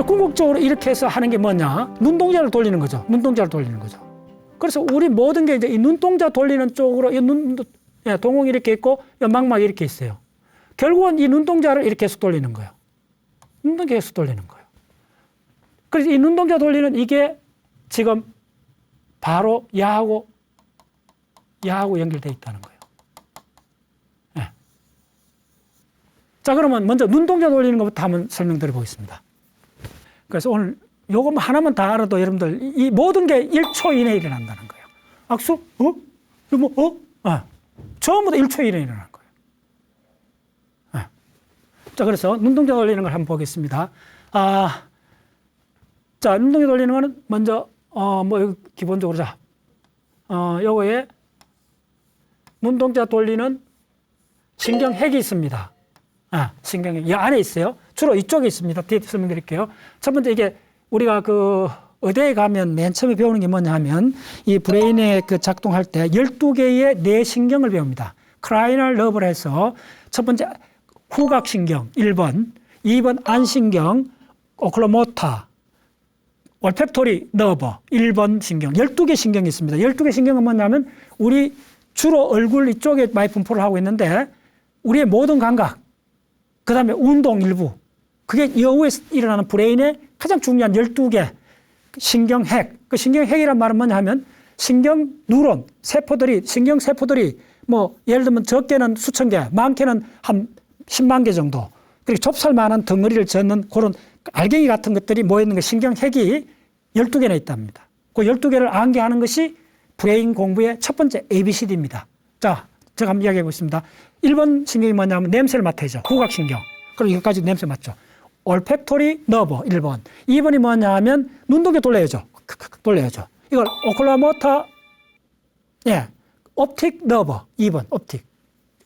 궁극적으로 이렇게 해서 하는 게 뭐냐? 눈동자를 돌리는 거죠. 눈동자를 돌리는 거죠. 그래서 우리 모든 게 이제 이 눈동자 돌리는 쪽으로 동공이 이렇게 있고 망막이 이렇게 있어요. 결국은 이 눈동자를 이렇게 계속 돌리는 거예요. 눈동자 계속 돌리는 거예요. 그래서 이 눈동자 돌리는 이게 지금 바로 야하고 연결되어 있다는 거예요. 네. 자, 그러면 먼저 눈동자 돌리는 것부터 한번 설명드려 보겠습니다. 그래서 오늘 요거 하나만 다 알아도 여러분들 이 모든 게 1초 이내에 일어난다는 거예요. 악수? 전부 다 1초 이내에 일어나는 거예요. 자, 그래서 눈동자 돌리는 걸 한번 보겠습니다. 자, 눈동자 돌리는 거는 먼저, 기본적으로 요거에 눈동자 돌리는 신경핵이 있습니다. 신경핵. 이 안에 있어요. 주로 이쪽에 있습니다. 뒤에 설명드릴게요. 첫 번째 이게 우리가 의대에 가면 맨 처음에 배우는 게 뭐냐 하면 이 브레인에 작동할 때 12개의 뇌신경을 배웁니다. 크라이널 너브를 해서 첫 번째 후각신경 1번, 2번 안신경, 오클로모터, 올팩토리 너브 1번 신경, 12개 신경이 있습니다. 12개 신경은 뭐냐면 우리 주로 얼굴 이쪽에 많이 분포를 하고 있는데 우리의 모든 감각, 그 다음에 운동 일부, 그게 이후에 일어나는 브레인의 가장 중요한 12개 신경핵. 그 신경핵이란 말은 뭐냐 하면 신경 뉴런, 신경세포들이 예를 들면 적게는 수천 개, 많게는 한 10만 개 정도. 그리고 좁쌀만한 덩어리를 젓는 그런 알갱이 같은 것들이 모여있는 게 신경핵이 12개나 있답니다. 그 12개를 암기하는 것이 브레인 공부의 첫 번째 ABCD입니다. 자, 제가 한번 이야기해 보겠습니다. 1번 신경이 뭐냐면 냄새를 맡아야죠. 후각신경. 그럼 이것까지 냄새 맡죠. 올팩토리 너브 1번. 2번이 뭐냐 하면 눈동자 돌려야죠. 돌려야죠. 이걸 오클로모터, 옵틱 너브 2번, 옵틱.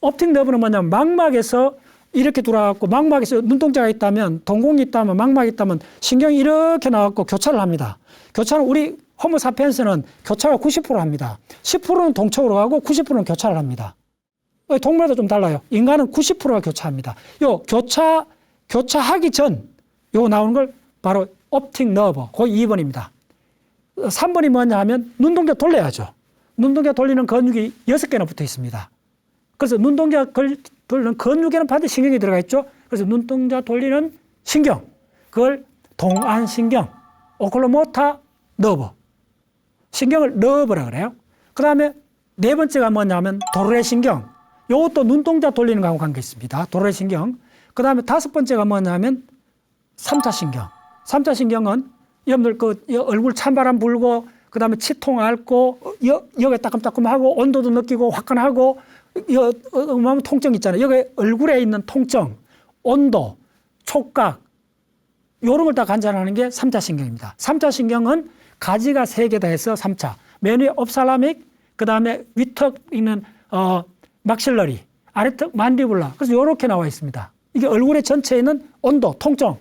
옵틱 너브는 뭐냐면 망막에서 이렇게 돌아가고 망막에서 눈동자가 있다면, 동공이 있다면, 망막이 있다면 신경이 이렇게 나와서 교차를 합니다. 교차는 우리 호모사피엔스는 교차가 90% 합니다. 10%는 동쪽으로 가고 90%는 교차를 합니다. 동물도 좀 달라요. 인간은 90%가 교차합니다. 요 교차하기 전 요거 나오는 걸 바로 옵틱 너브, 거의 2번입니다. 3번이 뭐냐 하면 눈동자 돌려야죠. 눈동자 돌리는 근육이 6개나 붙어 있습니다. 그래서 눈동자 돌리는 근육에는 반드시 신경이 들어가 있죠. 그래서 눈동자 돌리는 신경, 그걸 동안신경, 오클로모터 너브, 신경을 너브라 그래요. 그 다음에 네 번째가 뭐냐면 도르래신경, 이것도 눈동자 돌리는 거하고 관계 있습니다. 도르래신경. 그 다음에 다섯 번째가 뭐냐면 3차신경. 3차신경은 여러분들 얼굴 찬바람 불고, 그 다음에 치통 앓고, 여기 따끔따끔하고, 온도도 느끼고, 화끈하고, 통증 있잖아요. 여기 얼굴에 있는 통증, 온도, 촉각, 이런 걸 다 관찰하는 게 3차신경입니다. 3차신경은 가지가 3개다 해서 3차. 맨 위에 옵살라믹, 그 다음에 위턱 있는, 막실러리, 아래턱 만디블라. 그래서 이렇게 나와 있습니다. 이게 얼굴의 전체에 있는 온도, 통증,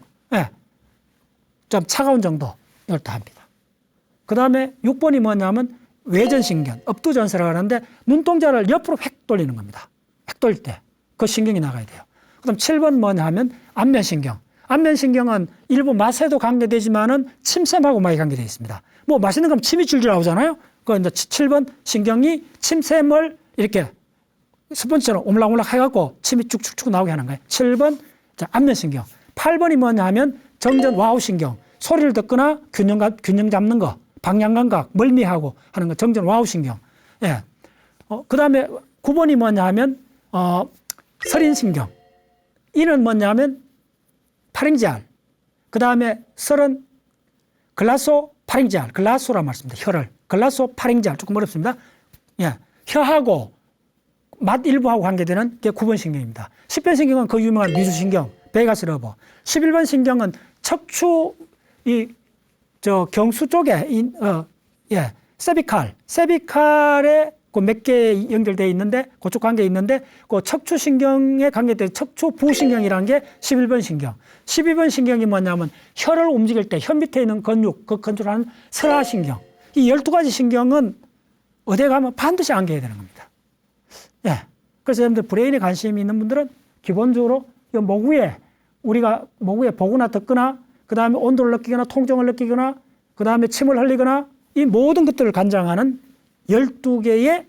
좀 차가운 정도, 이걸 다 합니다. 그 다음에 6번이 뭐냐면 외전신경, 업두전세라고 하는데 눈동자를 옆으로 획 돌리는 겁니다. 획 돌릴 때 그 신경이 나가야 돼요. 그 다음 7번 뭐냐 하면 안면신경. 안면신경은 일부 맛에도 관계되지만은 침샘하고 많이 관계되어 있습니다. 맛있는 거 하면 침이 줄줄 나오잖아요. 그 이제 7번 신경이 침샘을 이렇게 스펀지처럼 오물락오물락 해갖고 침이 쭉쭉쭉 나오게 하는 거예요. 7번 안면신경. 8번이 뭐냐 하면 정전 와우신경. 소리를 듣거나 균형 잡는 거, 방향감각, 멀미하고 하는 거, 정전 와우신경. 그 다음에 9번이 뭐냐 하면, 설인신경. 이는 뭐냐 하면, 파링지알. 그 다음에 설은 글라소파링지알. 글라소란 말씀입니다. 혀를. 글라소파링지알. 조금 어렵습니다. 혀하고 맛 일부하고 관계되는 게 9번 신경입니다. 10번 신경은 그 유명한 미주신경, 베가스 너브. 11번 신경은 척추, 경수 쪽에, 세비칼에 그 몇 개 연결되어 있는데, 그쪽 관계에 있는데, 그 척추신경에 관계된 척추부신경이라는 게 11번 신경. 12번 신경이 뭐냐면, 혀를 움직일 때, 혀 밑에 있는 근육, 그 컨트롤하는 설하신경. 이 12가지 신경은 어디 가면 반드시 안겨야 되는 겁니다. 그래서 여러분들 브레인에 관심이 있는 분들은 기본적으로 목 위에, 우리가 목 위에 보거나 듣거나, 그 다음에 온도를 느끼거나 통증을 느끼거나 그 다음에 침을 흘리거나 이 모든 것들을 관장하는 12개의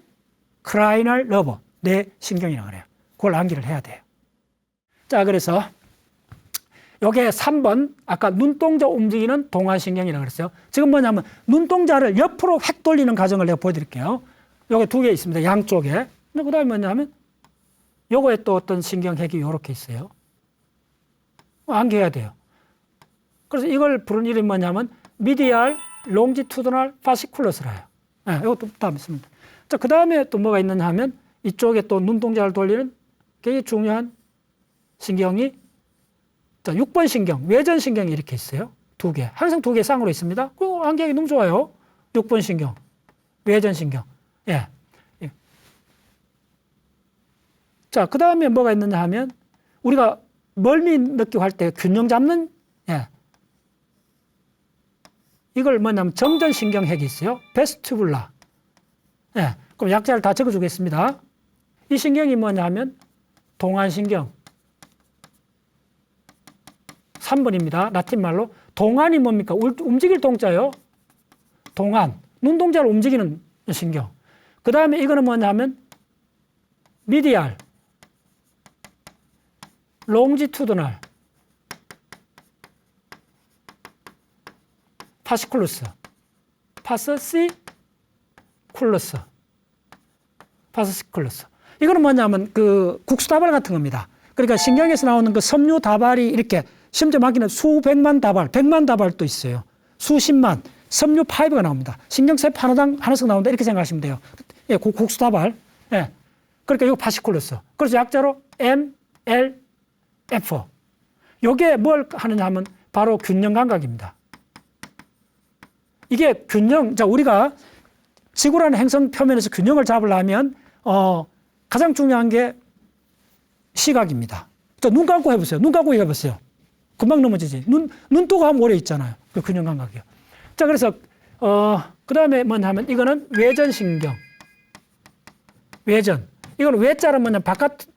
크라이널 너버, 뇌 신경이라고 그래요. 그걸 암기를 해야 돼요. 자, 그래서 요게 3번 아까 눈동자 움직이는 동안신경이라고 그랬어요. 지금 뭐냐면 눈동자를 옆으로 획 돌리는 과정을 내가 보여드릴게요. 요게 2개 있습니다. 양쪽에. 그 다음에 뭐냐면 요거에 또 어떤 신경핵이 요렇게 있어요. 암기해야 돼요. 그래서 이걸 부르는 이름이 뭐냐면 미디알 롱지투드널 파시쿨러스라요. 네, 이것도 다음에 있습니다. 자, 그 다음에 또 뭐가 있느냐 하면 이쪽에 또 눈동자를 돌리는 굉장히 중요한 신경이 자, 6번 신경, 외전 신경이 이렇게 있어요. 2개. 항상 2개 쌍으로 있습니다. 그거 암기하기 너무 좋아요. 6번 신경, 외전 신경. 예. 예. 자, 그 다음에 뭐가 있느냐 하면 우리가 멀미 느끼고 할 때 균형 잡는 예. 이걸 뭐냐면 정전신경핵이 있어요. 베스튜블라. 예. 그럼 약자를 다 적어주겠습니다. 이 신경이 뭐냐 하면 동안신경. 3번입니다. 라틴 말로. 동안이 뭡니까? 움직일 동자요. 동안. 눈동자를 움직이는 신경. 그 다음에 이거는 뭐냐 하면 미디알. 롱지투드널. 파시쿨러스. 파시쿨러스. 파시쿨러스. 이거는 뭐냐면 그 국수다발 같은 겁니다. 그러니까 신경에서 나오는 그 섬유 다발이 이렇게 심지어 막히는 수백만 다발, 100만 다발도 있어요. 수십만 섬유 파이브가 나옵니다. 신경세포 하나당 하나씩 나온다 이렇게 생각하시면 돼요. 예, 국수다발. 예. 그러니까 이거 파시쿨러스. 그래서 약자로 MLF. 이게 뭘 하느냐 하면 바로 균형 감각입니다. 이게 균형, 자, 우리가 지구라는 행성 표면에서 균형을 잡으려면, 가장 중요한 게 시각입니다. 자, 눈 감고 해보세요. 눈 감고 해보세요. 금방 넘어지지. 눈 뜨고 하면 오래 있잖아요. 그 균형 감각이요. 자, 그래서, 그 다음에 뭐냐 하면 이거는 외전신경. 외전. 이거는 외자는 뭐냐,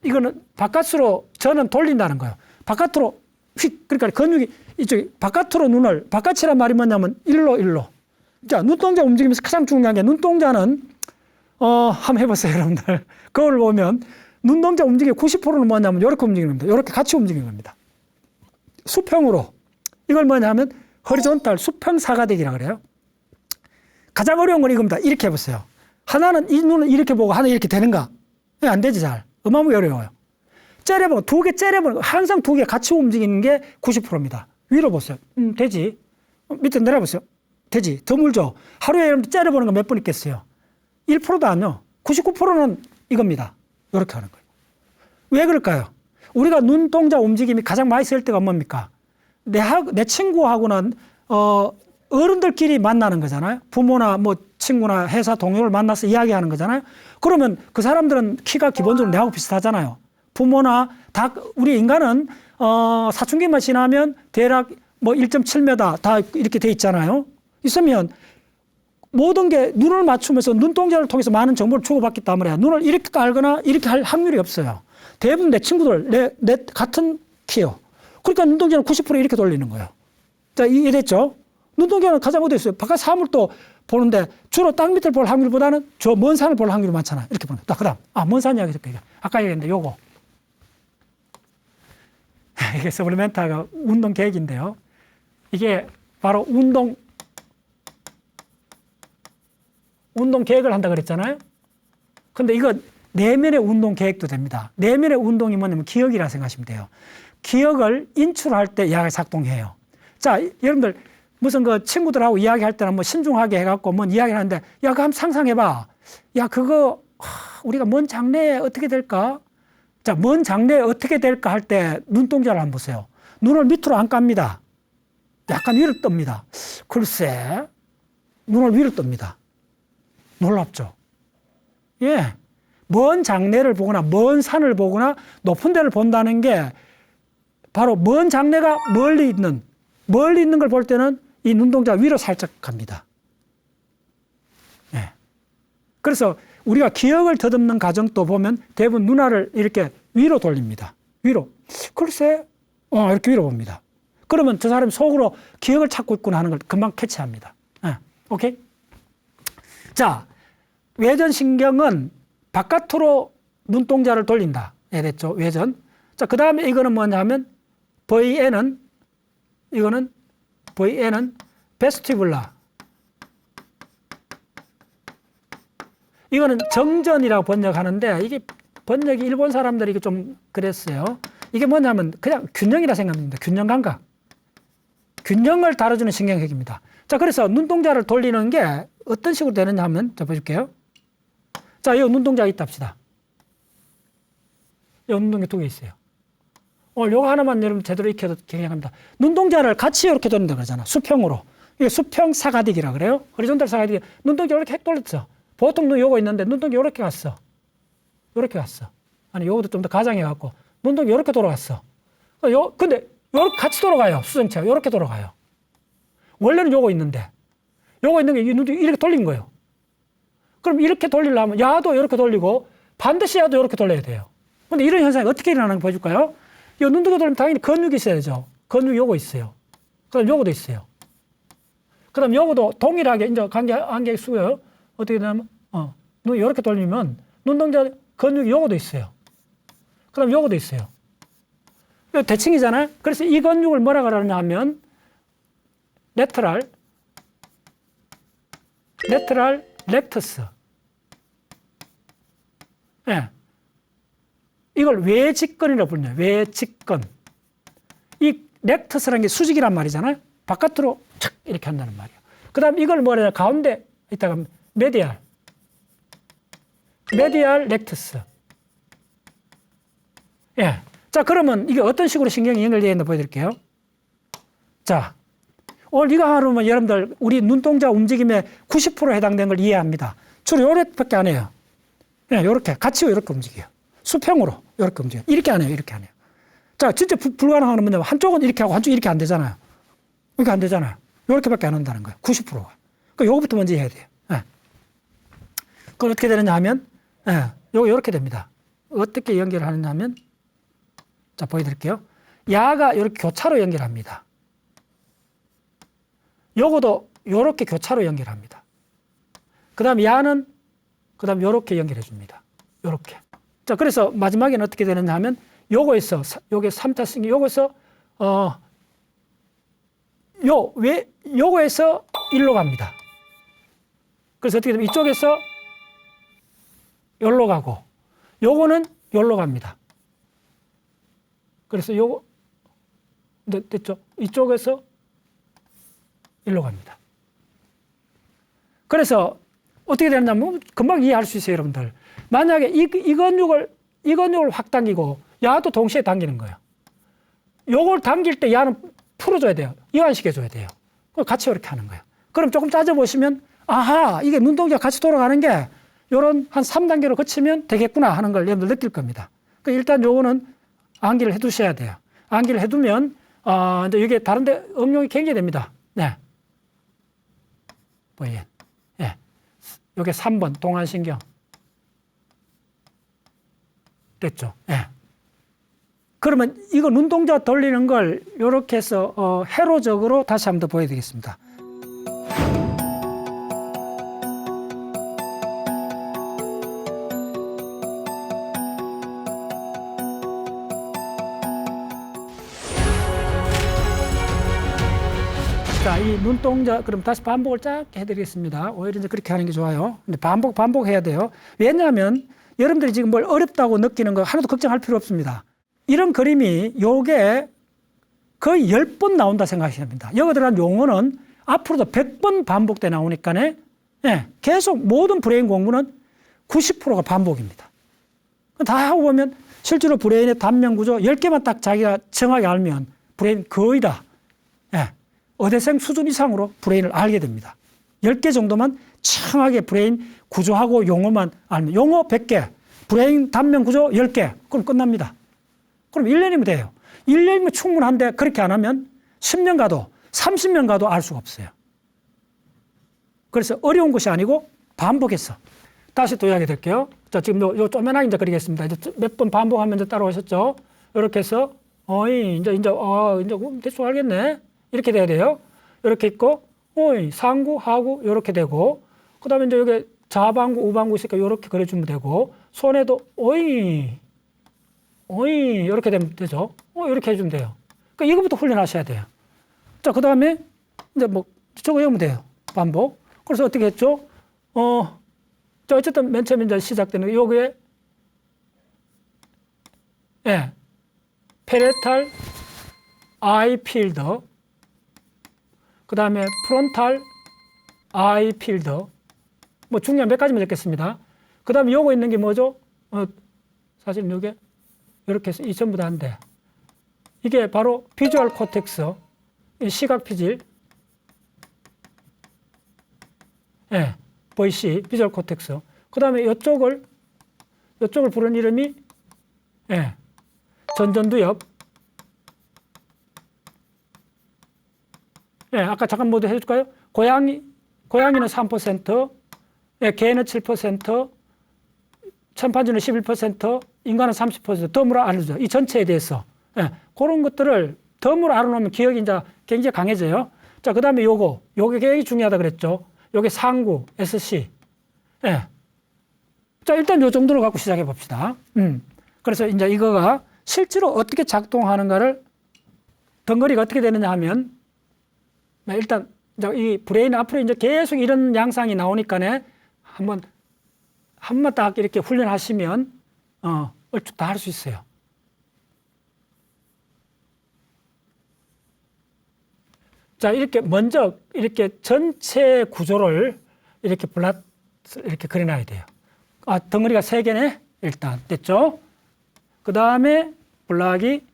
이거는 바깥으로 전은 돌린다는 거예요. 바깥으로 휙, 그러니까 근육이 이쪽에 바깥으로 눈을, 바깥이란 말이 뭐냐면 일로. 자, 눈동자 움직이면서 가장 중요한 게 눈동자는, 한번 해보세요, 여러분들. 거울 보면 눈동자 움직이기 90%는 뭐냐면 이렇게 움직이는 겁니다. 이렇게 같이 움직이는 겁니다. 수평으로. 이걸 뭐냐 하면 허리존탈 수평 사각대기라고 그래요. 가장 어려운 건 이겁니다. 이렇게 해보세요. 하나는 이 눈을 이렇게 보고 하나 이렇게 되는가? 안 되지, 잘. 어마어마하게 어려워요. 째려보고, 2개 째려보고, 항상 2개 같이 움직이는 게 90%입니다. 위로 보세요. 되지. 밑에 내려보세요. 되지. 더 물죠. 하루에 여러분들 째려보는 거 몇 번 있겠어요? 1%도 아니요. 99%는 이겁니다. 이렇게 하는 거예요. 왜 그럴까요? 우리가 눈동자 움직임이 가장 많이 쓸 때가 뭡니까? 내 친구하고는, 어른들끼리 만나는 거잖아요. 부모나 뭐 친구나 회사 동료를 만나서 이야기하는 거잖아요. 그러면 그 사람들은 키가 기본적으로 내하고 비슷하잖아요. 부모나 우리 인간은, 사춘기만 지나면 대략 뭐 1.7m 다 이렇게 돼 있잖아요. 있으면 모든 게 눈을 맞추면서 눈동자를 통해서 많은 정보를 주고받기 때문에 눈을 이렇게 깔거나 이렇게 할 확률이 없어요. 대부분 내 친구들, 내 같은 키요. 그러니까 눈동자는 90% 이렇게 돌리는 거예요. 자, 이해됐죠? 눈동자는 가장 어디 있어요? 바깥 사물도 보는데 주로 땅 밑을 볼 확률보다는 저 먼 산을 볼 확률이 많잖아요. 이렇게 보는 거예요. 그 다음, 먼 산 이야기 듣게요. 아까 얘기했는데 요거. 이게 서플리멘트가 운동 계획인데요. 이게 바로 운동 계획을 한다 그랬잖아요. 근데 이거 내면의 운동 계획도 됩니다. 내면의 운동이 뭐냐면 기억이라 생각하시면 돼요. 기억을 인출할 때 약을 작동해요. 자, 여러분들 무슨 그 친구들하고 이야기할 때는 뭐 신중하게 해갖고 뭔 이야기를 하는데 야, 그거 한번 상상해봐. 야, 그거 우리가 먼 장래에 어떻게 될까? 자, 먼 장래에 어떻게 될까 할 때 눈동자를 한번 보세요. 눈을 밑으로 안 깝니다. 약간 위로 뜹니다. 글쎄, 눈을 위로 뜹니다. 놀랍죠? 예. 먼 장래를 보거나 먼 산을 보거나 높은 데를 본다는 게 바로 먼 장래가 멀리 있는 걸 볼 때는 이 눈동자 위로 살짝 갑니다. 예. 그래서 우리가 기억을 더듬는 과정도 보면 대부분 눈알을 이렇게 위로 돌립니다. 위로. 글쎄, 이렇게 위로 봅니다. 그러면 저 사람이 속으로 기억을 찾고 있구나 하는 걸 금방 캐치합니다. 네. 오케이? 자, 외전신경은 바깥으로 눈동자를 돌린다. 예, 됐죠? 외전. 자, 그 다음에 이거는 뭐냐면 이거는 베스티불라. 이거는 정전이라고 번역하는데 이게 번역이 일본 사람들이 이게 좀 그랬어요. 이게 뭐냐면 그냥 균형이라 생각합니다. 균형 감각. 균형을 다뤄주는 신경핵입니다. 자, 그래서 눈동자를 돌리는 게 어떤 식으로 되느냐 하면, 자, 보여줄게요. 자, 이 눈동자가 있다 합시다. 이 눈동자 두 개 있어요. 오늘 요거 하나만 여러분 제대로 익혀도 굉장합니다. 눈동자를 같이 이렇게 돌린다 그러잖아. 수평으로. 이게 수평 사가디기라 그래요. 호리존탈 사가디기. 눈동자 이렇게 획 돌렸어. 보통 요거 있는데 눈동자 이렇게 갔어. 이렇게 갔어. 아니, 요것도 좀 더 가장해갖고. 눈동자 이렇게 돌아갔어. 근데 요렇게 같이 돌아가요. 수정체가. 이렇게 돌아가요. 원래는 요거 있는데. 요거 있는 게 이 눈동자 이렇게 돌린 거예요. 그럼 이렇게 돌리려면 야도 이렇게 돌리고 반드시 야도 이렇게 돌려야 돼요. 근데 이런 현상이 어떻게 일어나는 거 보여줄까요? 이 눈동자 돌리면 당연히 근육이 있어야죠. 근육이 요거 있어요. 그 다음 요거도 있어요. 그 다음 요거도 동일하게 이제 안개 수요. 어떻게 되냐면, 눈 이렇게 돌리면 눈동자 근육이 요거도 있어요. 그 다음 요거도 있어요. 이거 대칭이잖아요. 그래서 이 근육을 뭐라 그러냐 하면 레터럴 렉터스. 예. 이걸 외직근이라고 불러요. 외직근. 이 렉터스라는 게 수직이란 말이잖아요. 바깥으로 착 이렇게 한다는 말이에요. 그 다음 이걸 뭐냐 가운데 있다가 메디알 렉터스. 예. 자, 그러면 이게 어떤 식으로 신경이 연결되어 있나 보여드릴게요. 자, 오늘 이거 하루면 여러분들 우리 눈동자 움직임의 90% 해당되는 걸 이해합니다. 주로 요렇게밖에 안 해요. 예, 요렇게 같이 이렇게 움직여요. 수평으로 이렇게 움직여요. 이렇게 안 해요. 이렇게 안 해요. 자, 진짜 불가능한 건 뭐냐면 한쪽은 이렇게 하고 한쪽은 이렇게 안 되잖아요. 이렇게 안 되잖아요. 요렇게밖에 안 한다는 거예요. 90%가. 그러니까 요거부터 먼저 해야 돼요. 예. 그건 어떻게 되느냐 하면, 예, 요렇게 됩니다. 어떻게 연결하느냐 하면, 자, 보여드릴게요. 야가 이렇게 교차로 연결합니다. 요거도 요렇게 교차로 연결합니다. 그 다음 야는, 그 다음 요렇게 연결해 줍니다. 요렇게. 자, 그래서 마지막에는 어떻게 되느냐 하면, 요거에서, 요게 3차 신경, 요거에서, 요거에서 일로 갑니다. 그래서 어떻게 되면 이쪽에서 요로 가고, 요거는 요로 갑니다. 그래서 요거, 됐죠? 이쪽에서 일로 갑니다. 그래서 어떻게 되느냐면 금방 이해할 수 있어요, 여러분들. 만약에 이 근육을 확 당기고 야도 동시에 당기는 거예요. 요걸 당길 때 야는 풀어줘야 돼요. 이완시켜줘야 돼요. 같이 이렇게 하는 거예요. 그럼 조금 따져보시면 아하, 이게 눈동자가 같이 돌아가는 게 요런 한 3단계로 거치면 되겠구나 하는 걸 여러분들 느낄 겁니다. 그러니까 일단 요거는 암기를 해 두셔야 돼요. 암기를 해 두면 이제 이게 다른데 응용이 굉장히 됩니다. 네. 뭐예? 예. 요게 3번 동안신경. 됐죠? 예. 그러면 이거 눈동자 돌리는 걸 이렇게 해서 회로적으로 다시 한번 더 보여드리겠습니다. 자, 이 눈동자, 그럼 다시 반복을 짧게 해드리겠습니다. 오히려 이제 그렇게 하는 게 좋아요. 근데 반복해야 돼요. 왜냐하면 여러분들이 지금 뭘 어렵다고 느끼는 거 하나도 걱정할 필요 없습니다. 이런 그림이 요게 거의 10번 나온다 생각하시면 됩니다. 여기 들어간 용어는 앞으로도 100번 반복돼 나오니까네. 예, 계속 모든 브레인 공부는 90%가 반복입니다. 다 하고 보면 실제로 브레인의 단면 구조 10개만 딱 자기가 정확히 알면 브레인 거의 다 예, 어대생 수준 이상으로 브레인을 알게 됩니다. 10개 정도만 정확하게 브레인 구조하고 용어만 알면 용어 100개, 브레인 단면 구조 10개, 그럼 끝납니다. 그럼 1년이면 돼요. 1년이면 충분한데 그렇게 안 하면 10년 가도 30년 가도 알 수가 없어요. 그래서 어려운 것이 아니고 반복해서. 다시 또 이야기 드릴게요. 자, 지금 요 쪼매나게 이제 그리겠습니다. 이제 몇 번 반복하면 이제 따라오셨죠? 이렇게 해서 어이, 이제, 대충 알겠네. 이렇게 돼야 돼요. 이렇게 있고, 어이, 상구, 하구, 이렇게 되고, 그 다음에 이제 여기 좌방구, 우방구 있으니까 이렇게 그려주면 되고, 손에도, 어이, 이렇게 되면 되죠. 이렇게 해주면 돼요. 그러니까 이거부터 훈련하셔야 돼요. 자, 그 다음에, 이제 뭐, 저거 외우면 돼요. 반복. 그래서 어떻게 했죠? 자, 어쨌든 맨 처음에 이제 시작되는 게, 요게, 예, 페레탈 아이 필더, 그 다음에 프론탈 아이 필더, 뭐 중요한 몇 가지만 적겠습니다. 그 다음에 요거 있는 게 뭐죠? 사실 요게 이렇게 해서 이 전부 다 한데, 이게 바로 비주얼 코텍스, 시각 피질, 예, VC, 비주얼 코텍스. 그 다음에 이쪽을 부른 이름이, 예, 전전두엽. 예, 아까 잠깐 뭐도 해줄까요? 고양이는 3%, 예, 개는 7%, 침판지는 11%, 인간은 30%, 덤으로 알려줘. 이 전체에 대해서. 예, 그런 것들을 덤으로 알아놓으면 기억이 이제 굉장히 강해져요. 자, 그 다음에 요게 굉장히 중요하다 그랬죠. 요게 상구, SC. 예. 자, 일단 요 정도로 갖고 시작해 봅시다. 그래서 이제 이거가 실제로 어떻게 작동하는가를 덩어리가 어떻게 되느냐 하면, 일단 이 브레인 앞으로 이제 계속 이런 양상이 나오니까 한번 딱 이렇게 훈련하시면 얼추 다 할 수 있어요. 자, 이렇게 먼저 이렇게 전체 구조를 이렇게 이렇게 그려놔야 돼요. 덩어리가 3개네. 일단 됐죠? 그 다음에 블락이,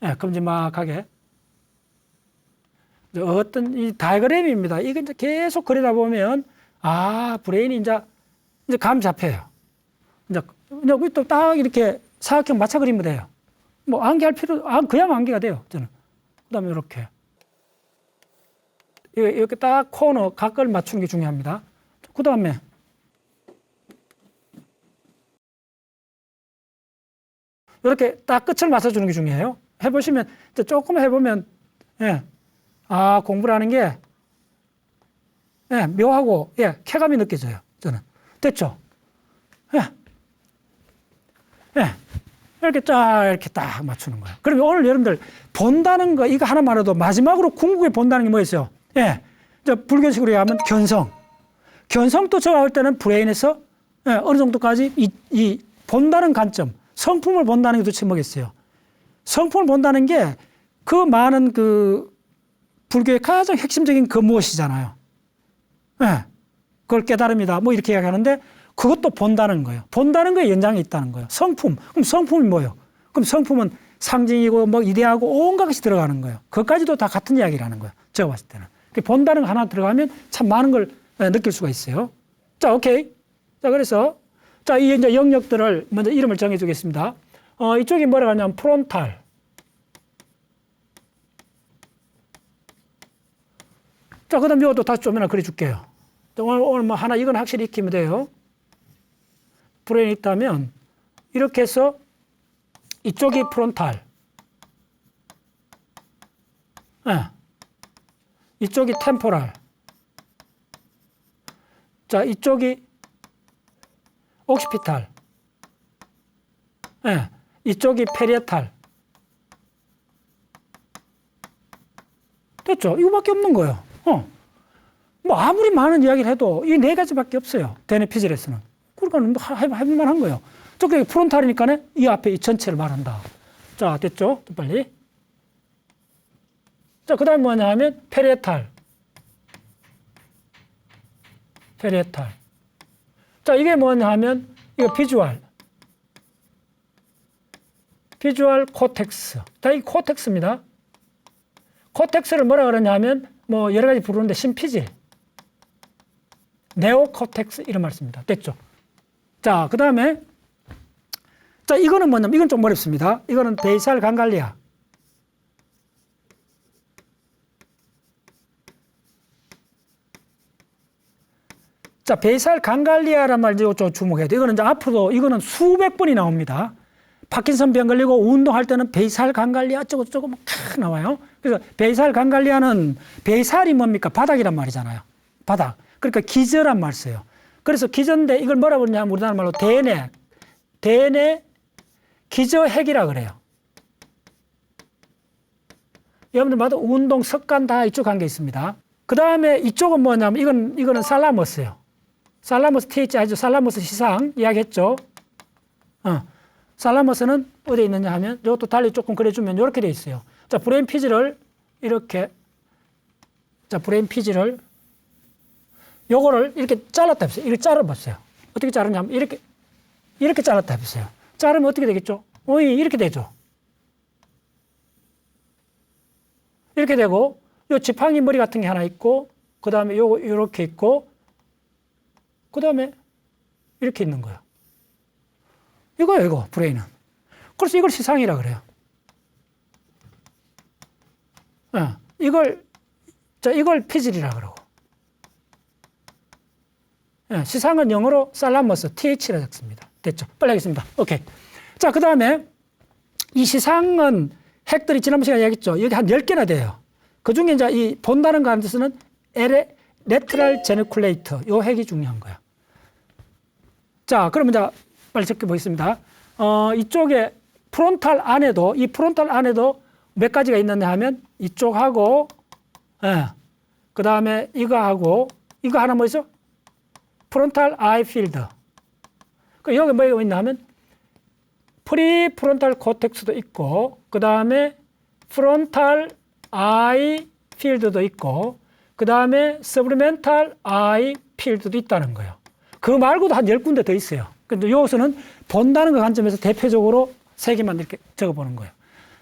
예, 큼지막하게 어떤 이 다이어그램입니다. 이게 이제 계속 그리다 보면 브레인이 이제 감 잡혀요. 이제 또 딱 이렇게 사각형 맞춰 그리면 돼요. 뭐 암기할 필요, 그냥 암기가 돼요. 저는. 그다음에 이렇게 이렇게 딱 코너 각을 맞추는 게 중요합니다. 그다음에 이렇게 딱 끝을 맞춰주는 게 중요해요. 해보시면 조금 해보면, 예, 공부를 하는 게, 예, 묘하고, 예, 쾌감이 느껴져요. 저는. 됐죠? 예. 예. 이렇게 딱 맞추는 거예요. 그러면 오늘 여러분들 본다는 거, 이거 하나만 해도 마지막으로 궁극에 본다는 게 뭐였어요? 예. 불교식으로 하면 견성. 견성도 제가 할 때는 브레인에서, 예, 어느 정도까지 이 본다는 관점, 성품을 본다는 게 도대체 뭐겠어요? 성품을 본다는 게 그 많은 불교의 가장 핵심적인 무엇이잖아요. 예. 그걸 깨달음이다. 뭐 이렇게 이야기하는데 그것도 본다는 거예요. 본다는 거에 연장이 있다는 거예요. 성품. 그럼 성품이 뭐예요? 그럼 성품은 상징이고 뭐 이데하고 온갖 것이 들어가는 거예요. 그것까지도 다 같은 이야기라는 거예요. 제가 봤을 때는. 본다는 거 하나 들어가면 참 많은 걸 느낄 수가 있어요. 자, 오케이. 자, 그래서 이 이제 영역들을 먼저 이름을 정해 주겠습니다. 이쪽이 뭐라고 하냐면 프론탈. 자, 그 다음 이것도 다시 좀 그려 줄게요. 오늘 뭐 하나 이건 확실히 익히면 돼요. 브레인이 있다면 이렇게 해서 이쪽이 프론탈. 네. 이쪽이 템포랄. 자, 이쪽이 옥시피탈. 네. 이쪽이 페리에탈. 됐죠? 이거밖에 없는 거예요. 뭐 아무리 많은 이야기를 해도 이 4가지밖에 없어요. 대뇌 피질에서는. 그러니까 해볼 만한 거예요. 저기 프론탈이니까 이 앞에 이 전체를 말한다. 자, 됐죠? 좀 빨리. 자, 그 다음에 뭐냐 하면 페리에탈. 자, 이게 뭐냐 하면 이거 비주얼 코텍스. 자, 이 코텍스입니다. 코텍스를 뭐라 그러냐 하면 뭐 여러 가지 부르는데 심피질, 네오코텍스 이런 말 씁니다. 됐죠? 자, 그 다음에 자, 이거는 뭐냐면 이건 좀 어렵습니다. 이거는 베이살 강갈리아. 자, 베이살 강갈리아란 말 좀 주목해야 돼요. 이거는 이제 앞으로 이거는 수백 번이 나옵니다. 파킨슨 병 걸리고 운동할 때는 베이살 간갈리아 어쩌고저쩌고 막 나와요. 그래서 베이살 간갈리아는 베이살이 뭡니까? 바닥이란 말이잖아요. 바닥. 그러니까 기저란 말 써요. 그래서 기저인데 이걸 뭐라 그러냐면 우리나라 말로 대뇌 기저핵이라 그래요. 여러분들마다 운동, 습관 다 이쪽 관계 있습니다. 그 다음에 이쪽은 뭐냐면 이거는 살라머스예요. 살라머스 TH 아주 살라머스 시상 이야기했죠. 살라머스는 어디에 있느냐 하면 이것도 달리 조금 그려주면 이렇게 돼 있어요. 자, 브레인 피지를 이렇게 요거를 이렇게 잘랐다 해보세요. 이렇게 잘라봤어요. 어떻게 자르냐면 이렇게 잘랐다 해보세요. 자르면 어떻게 되겠죠? 이렇게 되죠. 이렇게 되고 요 지팡이 머리 같은 게 하나 있고 그 다음에 요거 이렇게 있고 그 다음에 이렇게 있는 거예요. 이거예요, 이거 브레인은. 그래서 이걸 시상이라 그래요. 이걸 피질이라 그러고. 시상은 영어로 살라머스 TH라 적습니다. 됐죠? 빨리 하겠습니다. 오케이. 자, 그 다음에 이 시상은 핵들이 지난번 시간에 얘기했죠. 여기 한 10개나 돼요. 그 중에 이제 이 본다는 거 하는 데서는 레트럴 제니쿨레이터, 요 핵이 중요한 거야. 자, 그러면 이제 빨리 적혀보겠습니다. 이쪽에 이 프론탈 안에도 몇 가지가 있느냐 하면 이쪽하고, 그 다음에 이거 하나 뭐죠? 프론탈 아이 필드. 여기 뭐가 있나 하면 프리프론탈 코텍스도 있고, 그 다음에 프론탈 아이 필드도 있고, 그 다음에 서브리멘탈 아이 필드도 있다는 거예요. 그 말고도 한 10군데 더 있어요. 근데 여기서는 본다는 그 관점에서 대표적으로 3개만 이렇게 적어보는 거예요.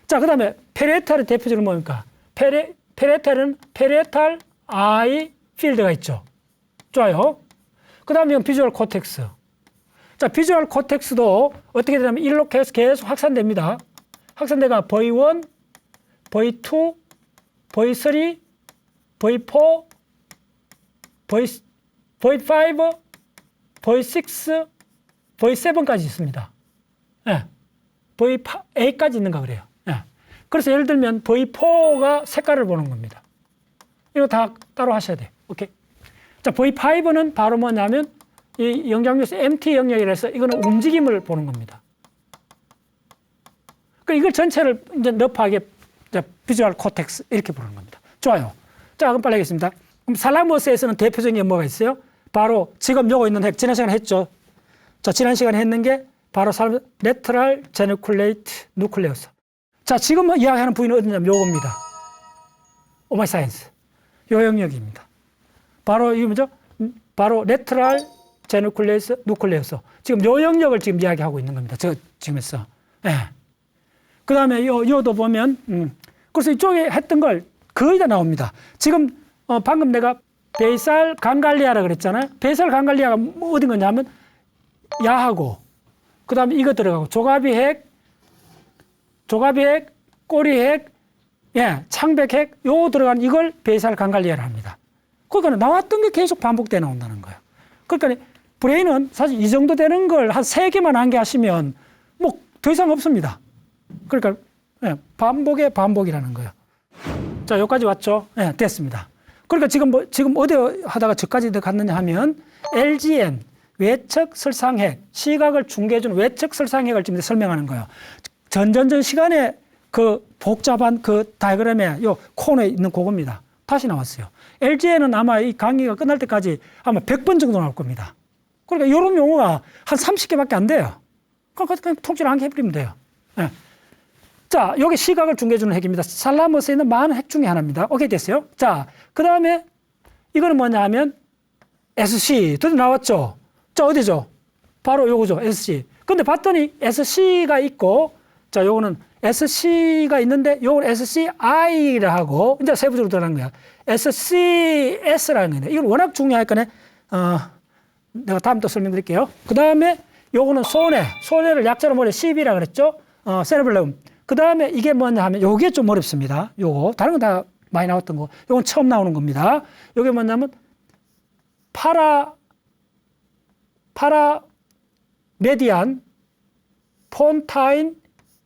자, 그 다음에 페리에탈의 대표적으로 뭡니까? 페리에탈은 페리에탈 아이 필드가 있죠. 좋아요. 그 다음에 비주얼 코텍스. 자, 비주얼 코텍스도 어떻게 되냐면 일로 계속 확산됩니다. 확산대가 V1, V2, V3, V4, V5, V6, V7까지 있습니다. V8까지 있는가 그래요. 그래서 예를 들면 V4가 색깔을 보는 겁니다. 이거 다 따로 하셔야 돼요. 오케이. 자, V5는 바로 뭐냐면 이 영장류에서 MT 영역이라서 이거는 움직임을 보는 겁니다. 그러니까 이걸 전체를 이제 넙하게 비주얼 코텍스 이렇게 부르는 겁니다. 좋아요. 자, 그럼 빨리 하겠습니다. 그럼 살라머스에서는 대표적인 게 뭐가 있어요? 바로 지금 요거 있는 핵, 지난 시간에 했죠. 자, 지난 시간에 했는 게 바로 레트럴 제니쿨레이트 누클레우스. 자, 지금 이야기하는 부위는 어디냐면 요겁니다. 오마이 사이언스. 요 영역입니다. 바로 이게 뭐죠? 바로 레트럴 제니쿨레우스 누클레우스. 지금 요 영역을 지금 이야기하고 있는 겁니다. 저 지금에서. 그 다음에 요도 보면, 그래서 이쪽에 했던 걸 거의 다 나옵니다. 지금, 방금 내가 베이살 간갈리아라 그랬잖아요. 베이살 간갈리아가 어딘 거냐면, 야하고, 그 다음에 이거 들어가고, 조가비 핵, 꼬리 핵, 창백 핵, 요 들어간 이걸 베이살 간갈리아라 합니다. 그러니까 나왔던 게 계속 반복돼 나온다는 거예요. 그러니까 브레인은 사실 이 정도 되는 걸 한 3개만 한 개 하시면 뭐 더 이상 없습니다. 그러니까 반복의 반복이라는 거예요. 자, 여기까지 왔죠? 됐습니다. 그러니까 지금 어디 하다가 저까지 갔느냐 하면 LGN 외척 설상핵, 시각을 중계해주는 외척 설상핵을 지금 설명하는 거예요. 전전전 시간에 그 복잡한 그 다이어그램에 요 코너에 있는 그겁니다. 다시 나왔어요. LGN은 아마 이 강의가 끝날 때까지 아마 100번 정도 나올 겁니다. 그러니까 이런 용어가 한 30개밖에 안 돼요. 그냥 통째로 한 개 해버리면 돼요. 자, 여기 시각을 중계해주는 핵입니다. 살라머스에 있는 많은 핵 중에 하나입니다. 오케이, 됐어요. 자, 그 다음에 이거는 뭐냐 하면 SC. 드디어 나왔죠? 자, 어디죠? 바로 요거죠. SC. 근데 봤더니 SC가 있고, 자, 요거는 SC가 있는데, 요건 SCI라 하고, 이제 세부적으로 들어가는 거야. SCS라는 거예요. 이건 워낙 중요하니까, 내가 다음 또 설명드릴게요. 그 다음에 요거는 소뇌를 약자로 뭐래? CB라 그랬죠? 세레블럼. 그 다음에 이게 뭐냐 하면, 요게 좀 어렵습니다. 요거. 다른 건 다 많이 나왔던 거. 요건 처음 나오는 겁니다. 요게 뭐냐면, 파라 메디안 폰타인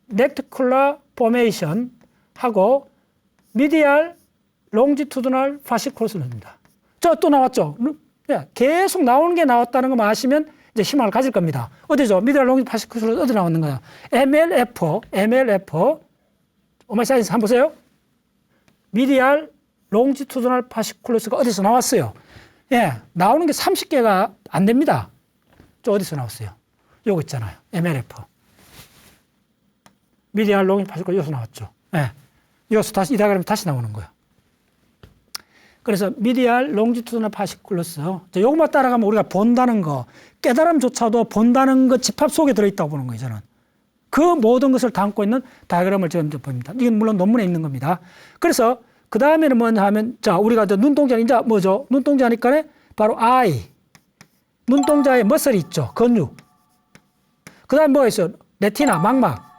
렉티쿨라 포메이션 하고 미디알 롱지투드널 파시클로스입니다. 저 또 나왔죠? 계속 나오는 게 나왔다는 거 아시면 이제 희망을 가질 겁니다. 어디죠? 미디알 롱지투드널 파시클로스 어디 나왔는 거야? MLF. 오마이 사이언스 한번 보세요. 미디알 롱지투드널 파시클로스가 어디서 나왔어요? 예, 나오는 게 30개가 안 됩니다. 저 어디서 나왔어요? 요거 있잖아요. MLF. 미디알 롱지투드널 파시클로스 여기서 나왔죠. 예. 여기서 다시 이 다그램이 다시 나오는 거예요. 그래서 미디알 롱지투드널 파시클로스. 요것만 따라가면 우리가 본다는 거, 깨달음조차도 본다는 거 집합 속에 들어있다고 보는 거예요, 저는. 그 모든 것을 담고 있는 다이어그램을 지금 봅니다. 이건 물론 논문에 있는 겁니다. 그래서 그 다음에는 뭐냐 하면, 자, 우리가 눈동자, 이제 뭐죠? 눈동자니까 바로 아이. 눈동자에 머슬이 있죠. 근육. 그 다음에 뭐가 있어요? 레티나, 망막.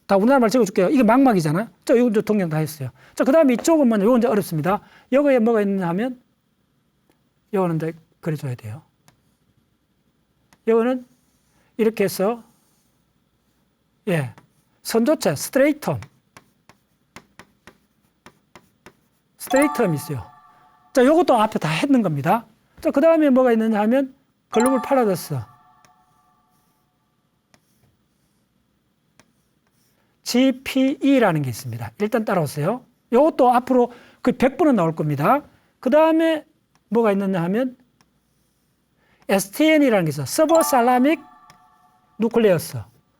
다 우리나라 말 적어줄게요. 이게 망막이잖아요. 저, 이거 이제 동영 다 했어요. 자, 그 다음에 이쪽은 뭐냐? 이건 이제 어렵습니다. 여기에 뭐가 있느냐 하면, 이거는 이제 그려줘야 돼요. 이거는 이렇게 해서, 예, 선조체, 스트레이텀 있어요. 자, 요것도 앞에 다 했는 겁니다. 자, 그 다음에 뭐가 있느냐 하면, 글로벌 팔라더스. GPE라는 게 있습니다. 일단 따라오세요. 이것도 앞으로 그 100분은 나올 겁니다. 그 다음에 뭐가 있느냐 하면 STN이라는 게 있어요. 서버살라믹 누클레어스.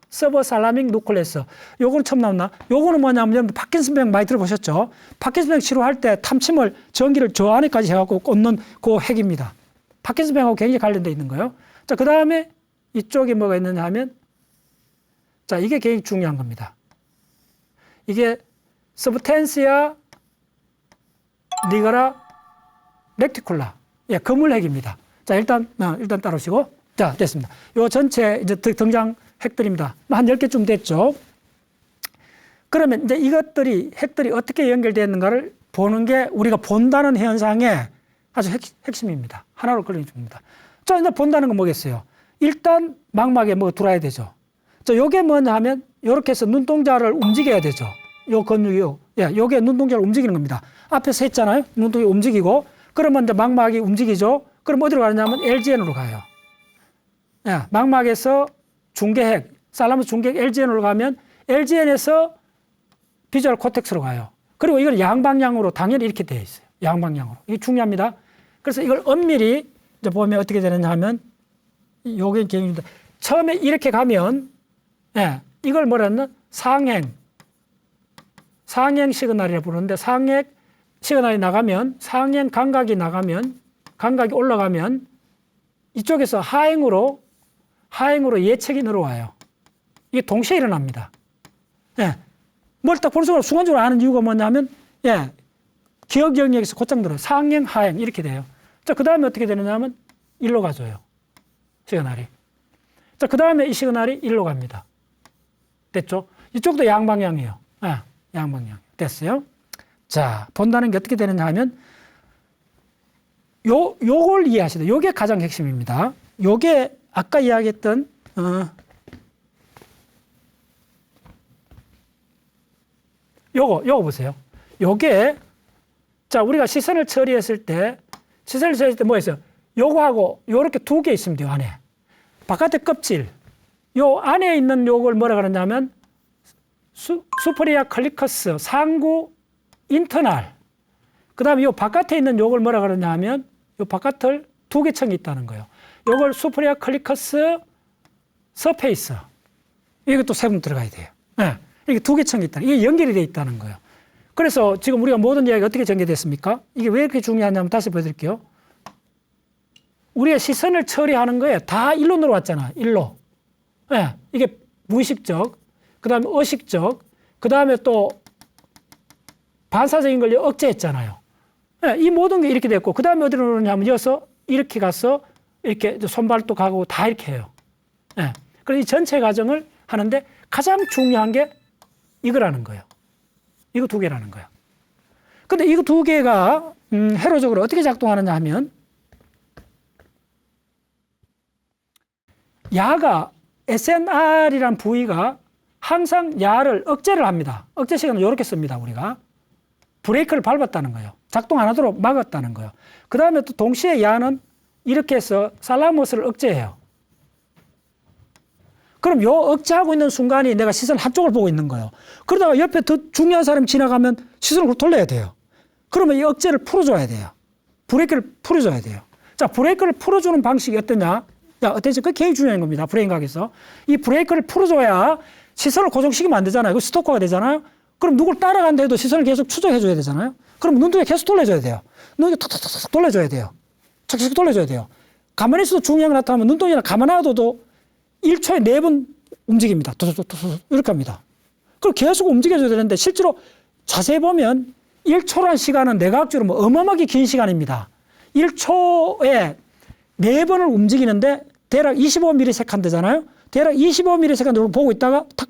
서버살라믹 누클레어스. 요거는 처음 나왔나? 요거는 뭐냐면 파킨슨병 많이 들어보셨죠? 파킨슨병 치료할 때 탐침을 전기를 저 안에까지 해갖고 꽂는 그 핵입니다. 파킨슨병하고 굉장히 관련되어 있는 거예요. 자, 그 다음에 이쪽에 뭐가 있느냐 하면 자, 이게 굉장히 중요한 겁니다. 이게 서브텐시아 니가라 렉티쿨라. 예, 그물핵입니다. 자, 일단 따라오시고. 자, 됐습니다. 요 전체 이제 등장 핵들입니다. 한 10개쯤 됐죠. 그러면 이제 이것들이, 핵들이 어떻게 연결되어 있는가를 보는 게 우리가 본다는 현상의 아주 핵심입니다. 하나로 걸려줍니다. 자, 이제 본다는 건 뭐겠어요? 일단 망막에 뭐가 들어와야 되죠. 자, 요게 뭐냐 하면, 요렇게 해서 눈동자를 움직여야 되죠. 요 근육이요. 예, 요게 눈동자를 움직이는 겁니다. 앞에서 했잖아요. 눈동이 움직이고, 그러면 이제 망막이 움직이죠. 그럼 어디로 가느냐면 LGN으로 가요. 예, 망막에서 중계핵, 살라무스 중계핵 LGN으로 가면 LGN에서 비주얼 코텍스로 가요. 그리고 이걸 양방향으로 당연히 이렇게 되어 있어요. 양방향으로. 이게 중요합니다. 그래서 이걸 엄밀히 이제 보면 어떻게 되느냐 하면, 요게 개념입니다. 처음에 이렇게 가면, 예, 이걸 뭐라 했나? 상행 시그널이라고 부르는데, 상행 시그널이 나가면, 상행 감각이 나가면, 감각이 올라가면, 이쪽에서 하행으로 예측이 늘어와요. 이게 동시에 일어납니다. 예. 뭘 딱 볼 수가 순간적으로 아는 이유가 뭐냐면, 예, 기억 영역에서 곧장 들어요. 상행, 하행, 이렇게 돼요. 자, 그 다음에 어떻게 되느냐 하면, 일로 가줘요. 시그널이. 자, 그 다음에 이 시그널이 일로 갑니다. 됐죠? 이쪽도 양방향이에요. 예, 양방향. 됐어요? 자, 본다는 게 어떻게 되느냐 하면, 요걸 이해하시다. 요게 가장 핵심입니다. 요게 아까 이야기했던, 요거 보세요. 요게, 자, 우리가 시선을 처리했을 때 뭐 있어요? 요거하고 요렇게 두 개 있으면 돼요, 안에. 바깥의 껍질. 요 안에 있는 요걸 뭐라 그러냐면, 수퍼리아 클리커스, 상구 인터널. 그 다음에 요 바깥에 있는 요걸 뭐라 그러냐 하면, 요 바깥을 두 개 층이 있다는 거예요. 요걸 수퍼리아 클리커스 서페이스. 이것도 세분 들어가야 돼요. 네. 이게 두 개 층이 있다. 이게 연결이 되어 있다는 거예요. 그래서 지금 우리가 모든 이야기가 어떻게 전개됐습니까? 이게 왜 이렇게 중요하냐면 다시 보여드릴게요. 우리가 시선을 처리하는 거에 다 일로 늘어왔잖아. 일로. 네. 이게 무의식적, 그 다음에 의식적, 그 다음에 또 반사적인 걸 억제했잖아요. 네. 이 모든 게 이렇게 됐고, 그 다음에 어디로 오느냐면 이어서 이렇게 가서 이렇게 손발도 가고 다 이렇게 해요. 네. 그래서 이 전체 과정을 하는데 가장 중요한 게 이거라는 거예요. 이거 두 개라는 거예요. 근데 이거 두 개가 회로적으로 어떻게 작동하느냐 하면, 야가 SNR이란 부위가 항상 야를 억제를 합니다. 억제 시간을 이렇게 씁니다. 우리가. 브레이크를 밟았다는 거예요. 작동 안 하도록 막았다는 거예요. 그 다음에 또 동시에 야는 이렇게 해서 살라머스를 억제해요. 그럼 요 억제하고 있는 순간이 내가 시선 한쪽을 보고 있는 거예요. 그러다가 옆에 더 중요한 사람이 지나가면 시선을 돌려야 돼요. 그러면 이 억제를 풀어줘야 돼요. 브레이크를 풀어줘야 돼요. 자, 브레이크를 풀어주는 방식이 어떠냐? 야, 어땠지? 그게 굉장히 중요한 겁니다. 브레인각에서. 이 브레이크를 풀어줘야 시선을 고정시키면 안 되잖아요. 그 스토커가 되잖아요. 그럼 누굴 따라간다 해도 시선을 계속 추적해줘야 되잖아요. 그럼 눈동자 계속 돌려줘야 돼요. 눈이 탁탁탁 돌려줘야 돼요. 계속 돌려줘야 돼요. 가만히 있어도 중요한 게 나타나면 눈동자는 가만히 놔둬도 1초에 4번 움직입니다. 이렇게 합니다. 그럼 계속 움직여줘야 되는데 실제로 자세히 보면 1초란 시간은 내과학적으로 어마어마하게 긴 시간입니다. 1초에 4번을 움직이는데 대략 25ms잖아요. 대략 25ms를 보고 있다가 탁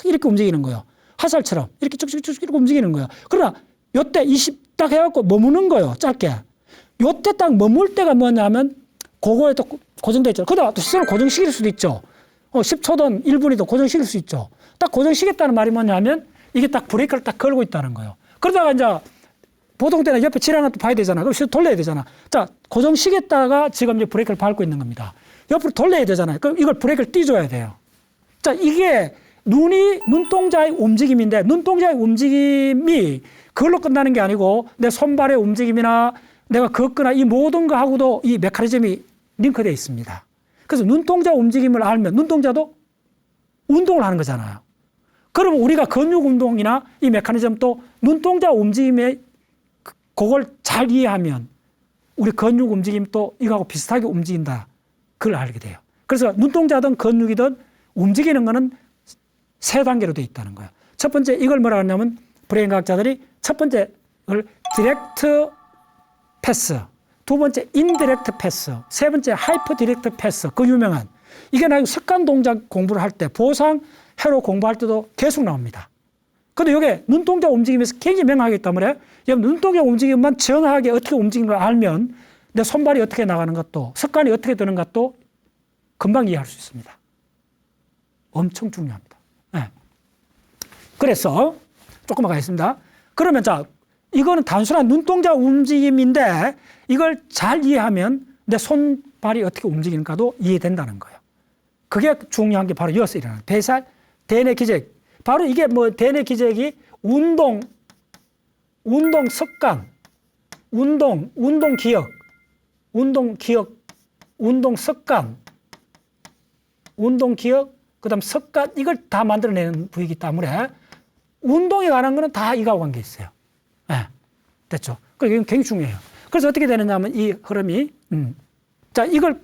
이렇게 움직이는 거예요. 화살처럼 이렇게 쭉쭉쭉 이렇게 움직이는 거예요. 그러나 요때 20 딱 해갖고 머무는 거예요. 짧게. 요때 딱 머물 때가 뭐냐면 그거에 또 고정돼 있죠. 그러다가 또 시선을 고정시킬 수도 있죠. 10초든 1분이든 고정시킬 수 있죠. 딱 고정시켰다는 말이 뭐냐면 이게 딱 브레이크를 딱 걸고 있다는 거예요. 그러다가 이제 보통 때는 옆에 지나가는 또 봐야 되잖아. 그럼 시선 돌려야 되잖아. 자, 고정시켰다가 지금 이제 브레이크를 밟고 있는 겁니다. 옆으로 돌려야 되잖아요. 그럼 이걸 브레이크를 띄줘야 돼요. 자, 이게 눈동자의 움직임인데 눈동자의 움직임이 그걸로 끝나는 게 아니고 내 손발의 움직임이나 내가 걷거나 이 모든 거하고도 이 메커니즘이 링크되어 있습니다. 그래서 눈동자 움직임을 알면 눈동자도 운동을 하는 거잖아요. 그러면 우리가 근육 운동이나 이 메커니즘도 눈동자 움직임에 그걸 잘 이해하면 우리 근육 움직임도 이거하고 비슷하게 움직인다. 그걸 알게 돼요. 그래서 눈동자든 근육이든 움직이는 거는 3단계로 되어 있다는 거예요. 첫 번째 이걸 뭐라 하냐면 브레인 과학자들이 첫 번째를 디렉트 패스, 두 번째 인디렉트 패스, 세 번째 하이퍼 디렉트 패스, 그 유명한 이게 나중에 습관 동작 공부를 할 때 보상 회로 공부할 때도 계속 나옵니다. 근데 이게 눈동자 움직임에서 굉장히 명확하기 때문에 눈동자 움직임만 정확하게 어떻게 움직이는 걸 알면 내 손발이 어떻게 나가는 것도 습관이 어떻게 되는 것도 금방 이해할 수 있습니다. 엄청 중요합니다. 네. 그래서 조금만 가겠습니다. 그러면 자, 이거는 단순한 눈동자 움직임인데 이걸 잘 이해하면 내 손발이 어떻게 움직이는가도 이해된다는 거예요. 그게 중요한 게 바로 이어서 일어나는 배살, 대뇌 기적. 바로 이게 대뇌 기적이 운동 습관, 운동 기억, 운동 습관, 운동 기억, 그 다음 습관, 이걸 다 만들어내는 부위이기 때문에 운동에 관한 거는 다 이거하고 관계 있어요. 네, 됐죠. 그러니까 이건 굉장히 중요해요. 그래서 어떻게 되느냐 하면 이 흐름이, 자, 이걸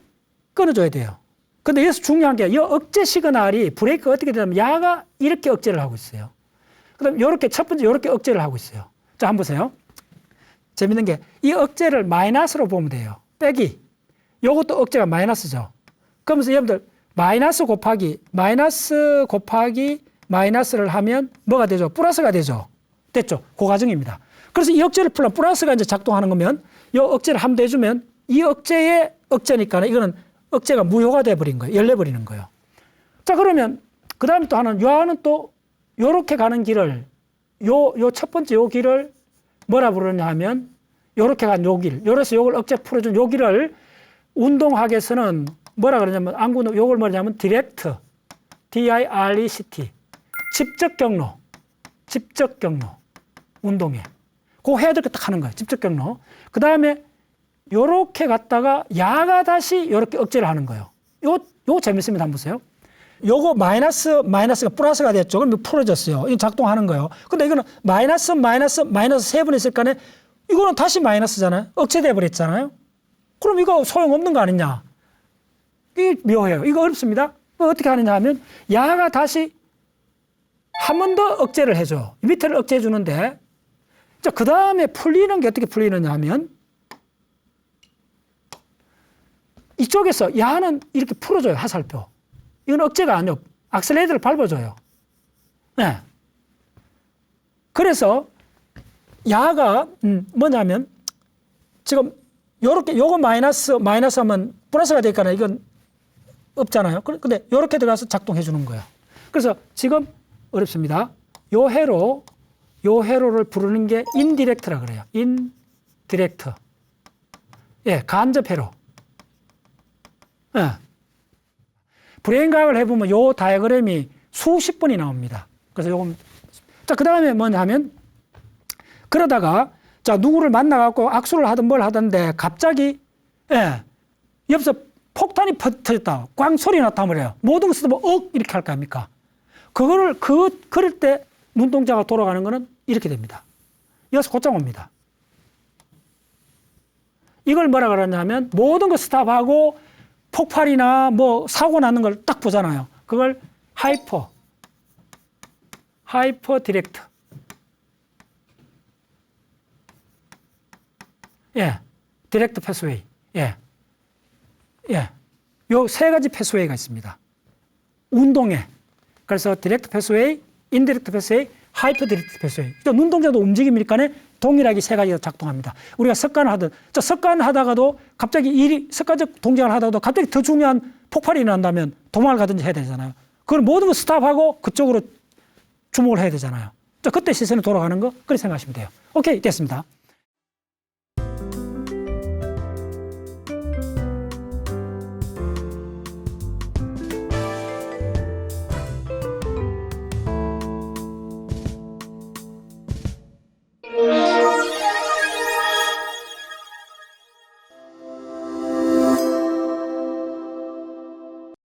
끊어줘야 돼요. 근데 여기서 중요한 게 이 억제 시그널이 브레이크가 어떻게 되냐면 야가 이렇게 억제를 하고 있어요. 그 다음에 요렇게 첫 번째 요렇게 억제를 하고 있어요. 자, 한번 보세요. 재밌는 게 이 억제를 마이너스로 보면 돼요. 빼기. 요것도 억제가 마이너스죠. 그러면서 여러분들 마이너스 곱하기 마이너스를 하면 뭐가 되죠? 플러스가 되죠. 됐죠? 그 과정입니다. 그래서 이 억제를 풀면 플러스가 이제 작동하는 거면 이 억제를 한번 해주면 이 억제의 억제니까 이거는 억제가 무효가 돼버린 거예요. 열려버리는 거예요. 자, 그러면 그 다음에 또 하나는 요하는 또 요렇게 가는 길을 요 첫 번째 요 길을 뭐라 부르냐 하면 요렇게 간 요 길, 요래서 요걸 억제 풀어준 요 길을 운동학에서는 뭐라 그러냐면 안구는 요걸 뭐냐면 디렉트, DIRECT, 직접 경로 운동에 그거 해야 될 거 딱 하는 거예요. 직접 경로. 그 다음에 요렇게 갔다가 야가 다시 요렇게 억제를 하는 거예요. 요거 재밌습니다. 한번 보세요. 요거 마이너스가 플러스가 됐죠. 그럼 풀어졌어요. 이거 작동하는 거예요. 근데 이거는 마이너스 3번 있을 거 아니에요. 이거는 다시 마이너스잖아요. 억제돼 버렸잖아요. 그럼 이거 소용없는 거 아니냐. 이게 묘해요. 이거 어렵습니다. 어떻게 하느냐 하면 야가 다시 한 번 더 억제를 해줘. 밑에를 억제해 주는데 자, 그 다음에 풀리는 게 어떻게 풀리느냐 하면 이쪽에서 야는 이렇게 풀어줘요. 화살표. 이건 억제가 아니고 악셀레이터를 밟아줘요. 네. 그래서 야가 뭐냐면 지금 요렇게 요거 마이너스 하면 플러스가 되니까 이건 없잖아요. 근데 이렇게 들어가서 작동해 주는 거예요. 그래서 지금 어렵습니다. 요 회로를 부르는 게 인디렉트라 그래요. 인디렉트. 예, 간접 회로. 예. 브레인 과학을 해보면 요 다이어그램이 수십 번이 나옵니다. 그래서 요건, 자, 그 다음에 뭐냐 하면, 그러다가, 자, 누구를 만나갖고 악수를 하든 뭘 하던데, 갑자기, 예, 옆에서 폭탄이 터졌다. 꽝 소리 났다 그래요. 모든 것을 뭐, 이렇게 할 거 아닙니까? 그럴 때 눈동자가 돌아가는 거는 이렇게 됩니다. 여기서 곧장 옵니다. 이걸 뭐라 그러냐면, 모든 거 스탑하고, 폭발이나 뭐, 사고 나는 걸 딱 보잖아요. 그걸 하이퍼 디렉트. 예. 디렉트 패스웨이. 예. 예. 요 세 가지 패스웨이가 있습니다. 운동에. 그래서 디렉트 패스웨이, 인디렉트 패스웨이, 하이퍼 디렉트 패스웨이. 눈동자도 움직임이니까 동일하게 세 가지가 작동합니다. 우리가 습관하다가도 갑자기 습관적 동작을 하다가도 갑자기 더 중요한 폭발이 난다면 도망을 가든지 해야 되잖아요. 그걸 모든 걸 스탑하고 그쪽으로 주목을 해야 되잖아요. 그때 시선이 돌아가는 거, 그렇게 생각하시면 돼요. 오케이, 됐습니다.